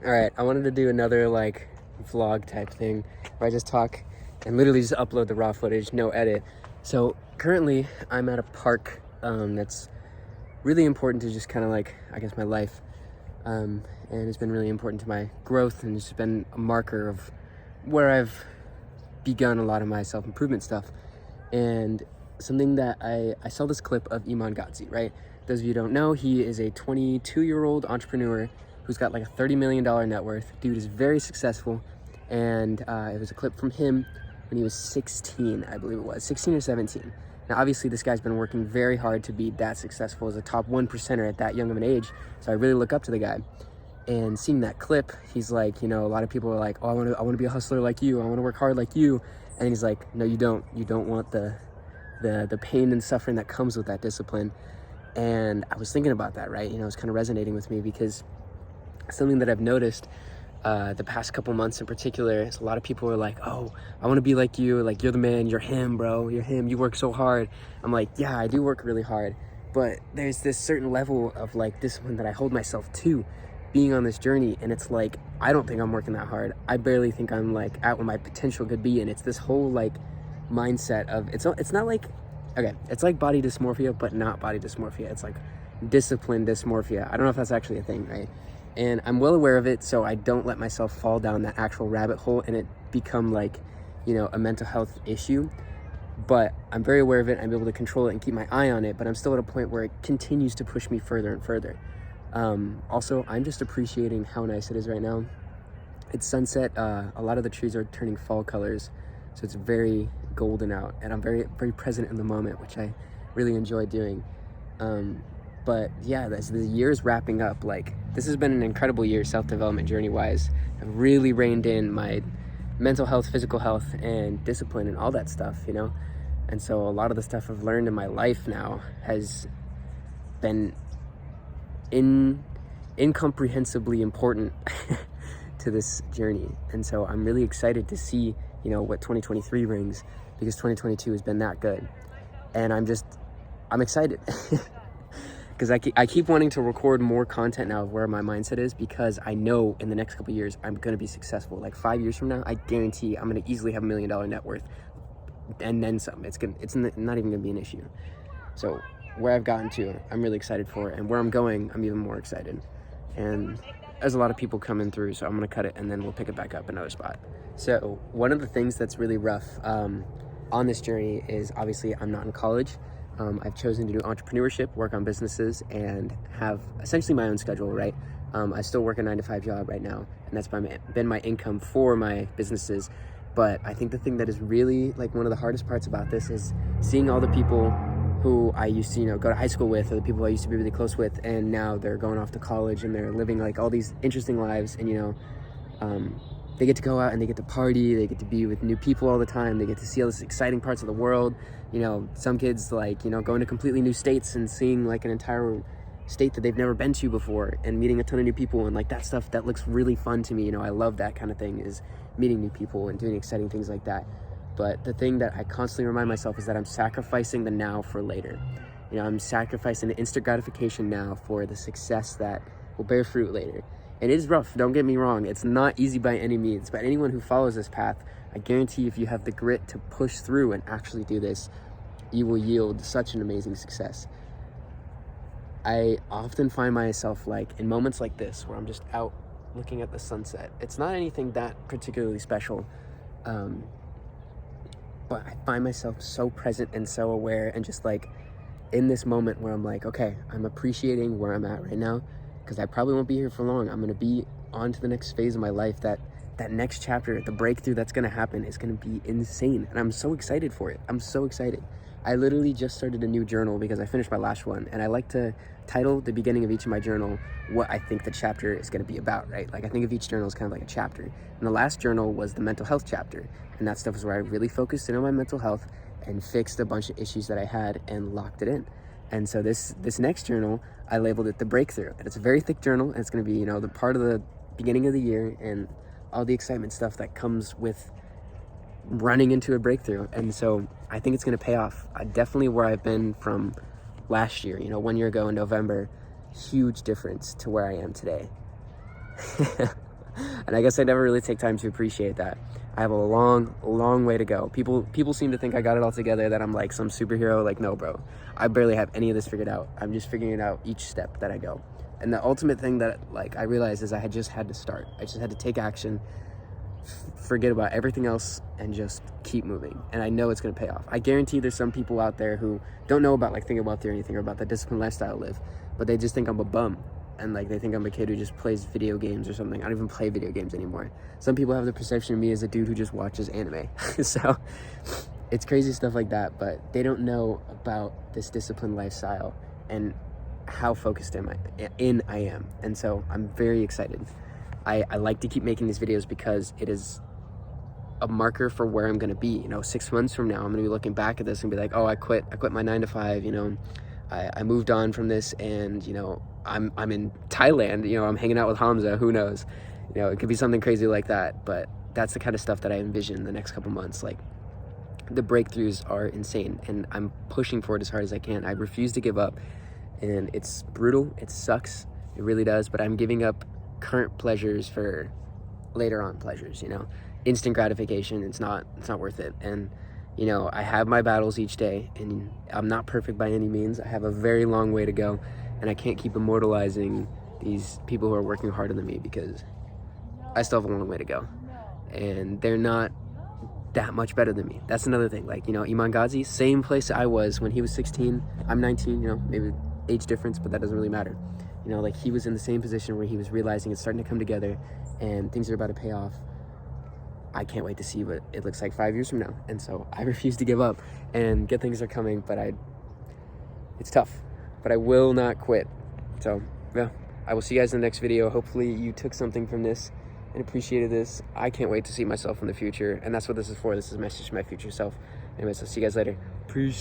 All right, I wanted to do another like vlog type thing where I just talk and literally just upload the raw footage, no edit. So currently I'm at a park that's really important to just kind of like, I guess, my life. And it's been really important to my growth, and it's been a marker of where I've begun a lot of my self-improvement stuff. And something that I saw this clip of Iman Gadzhi, right? Those of you who don't know, he is a 22-year-old entrepreneur who's got like a $30 million net worth. Dude is very successful. And it was a clip from him when he was 16, I believe it was, 16 or 17. Now, obviously, this guy's been working very hard to be that successful as a top 1%er at that young of an age. So I really look up to the guy. And seeing that clip, he's like, you know, a lot of people are like, oh, I want to be a hustler like you. I want to work hard like you. And he's like, no, you don't. You don't want the pain and suffering that comes with that discipline. And I was thinking about that, right? You know, it's kind of resonating with me because something that I've noticed the past couple months in particular is a lot of people are like, oh, I want to be like you. Like, you're the man. You're him, bro. You're him. You work so hard. I'm like, yeah, I do work really hard. But there's this certain level of like discipline that I hold myself to being on this journey. And it's like, I don't think I'm working that hard. I barely think I'm like at what my potential could be. And it's this whole like mindset of, it's not like, okay, it's like body dysmorphia, but not body dysmorphia. It's like discipline dysmorphia. I don't know if that's actually a thing, right? And I'm well aware of it, so I don't let myself fall down that actual rabbit hole and it become like, you know, a mental health issue. But I'm very aware of it. I'm able to control it and keep my eye on it, but I'm still at a point where it continues to push me further and further. Also, I'm just appreciating how nice it is right now. It's sunset. A lot of the trees are turning fall colors, so it's very golden out, and I'm very, very present in the moment, which I really enjoy doing. But yeah, as the year's wrapping up, like, this has been an incredible year self-development journey-wise. I've really reined in my mental health, physical health, and discipline and all that stuff, you know? And so a lot of the stuff I've learned in my life now has been incomprehensibly important to this journey. And so I'm really excited to see, you know, what 2023 brings, because 2022 has been that good. And I'm excited because I keep wanting to record more content now of where my mindset is, because I know in the next couple of years I'm going to be successful. Like 5 years from now, I guarantee I'm going to easily have $1 million net worth and then some. It's not even going to be an issue. So where I've gotten to, I'm really excited for it, and where I'm going, I'm even more excited. And there's a lot of people coming through, so I'm gonna cut it and then we'll pick it back up another spot. So one of the things that's really rough on this journey is, obviously, I'm not in college. I've chosen to do entrepreneurship, work on businesses, and have essentially my own schedule, right? I still work a 9-to-5 job right now, and that's been my income for my businesses. But I think the thing that is really like one of the hardest parts about this is seeing all the people who I used to, you know, go to high school with, or the people I used to be really close with, and now they're going off to college and they're living like all these interesting lives. And, you know, they get to go out and they get to party, they get to be with new people all the time, they get to see all these exciting parts of the world. You know, some kids, like, you know, going to completely new states and seeing like an entire state that they've never been to before, and meeting a ton of new people, and like that stuff that looks really fun to me. You know, I love that kind of thing, is meeting new people and doing exciting things like that. But the thing that I constantly remind myself is that I'm sacrificing the now for later. You know, I'm sacrificing the instant gratification now for the success that will bear fruit later. And it is rough, don't get me wrong. It's not easy by any means, but anyone who follows this path, I guarantee if you have the grit to push through and actually do this, you will yield such an amazing success. I often find myself like in moments like this where I'm just out looking at the sunset. It's not anything that particularly special, but I find myself so present and so aware, and just like in this moment where I'm like, okay, I'm appreciating where I'm at right now, because I probably won't be here for long. I'm going to be on to the next phase of my life. That next chapter, the breakthrough that's going to happen is going to be insane. And I'm so excited for it. I'm so excited. I literally just started a new journal because I finished my last one, and I like to title the beginning of each of my journal what I think the chapter is going to be about, right? Like, I think of each journal as kind of like a chapter. And the last journal was the mental health chapter, and that stuff is where I really focused in on my mental health and fixed a bunch of issues that I had and locked it in. And so this next journal, I labeled it the breakthrough, and it's a very thick journal, and it's going to be, you know, the part of the beginning of the year and all the excitement stuff that comes with running into a breakthrough. And so I think it's going to pay off. Definitely where I've been from last year, you know, 1 year ago in November, huge difference to where I am today. And I guess I never really take time to appreciate that. I have a long way to go. People seem to think I got it all together, that I'm like some superhero. Like, no, bro. I barely have any of this figured out. I'm just figuring it out each step that I go. And the ultimate thing that like I realized is I had just had to start. I just had to take action, forget about everything else, and just keep moving. And I know it's going to pay off. I guarantee there's some people out there who don't know about like thinking about theory or anything, or about the disciplined lifestyle I live, but they just think I'm a bum. And like they think I'm a kid who just plays video games or something. I don't even play video games anymore. Some people have the perception of me as a dude who just watches anime. So it's crazy stuff like that, but they don't know about this disciplined lifestyle and how focused I am. And so I'm very excited. I like to keep making these videos because it is a marker for where I'm gonna be. You know, 6 months from now, I'm gonna be looking back at this and be like, oh, I quit my 9 to 5, you know, I moved on from this, and you know, I'm in Thailand, you know, I'm hanging out with Hamza, who knows, you know, it could be something crazy like that. But that's the kind of stuff that I envision in the next couple months. Like, the breakthroughs are insane, and I'm pushing for it as hard as I can. I refuse to give up, and it's brutal, it sucks, it really does, but I'm giving up current pleasures for later on pleasures, you know. Instant gratification, it's not worth it. And you know, I have my battles each day, and I'm not perfect by any means. I have a very long way to go, and I can't keep immortalizing these people who are working harder than me, because I still have a long way to go, and they're not that much better than me. That's another thing. Like, you know, Iman Ghazi, same place I was when he was 16. I'm 19, you know, maybe age difference, but that doesn't really matter. You know, like, he was in the same position where he was realizing it's starting to come together and things are about to pay off. I can't wait to see what it looks like 5 years from now. And so I refuse to give up, and good things are coming, but it's tough, but I will not quit. So yeah, I will see you guys in the next video. Hopefully you took something from this and appreciated this. I can't wait to see myself in the future, and that's what this is for. This is a message to my future self. Anyways, I'll see you guys later. Peace.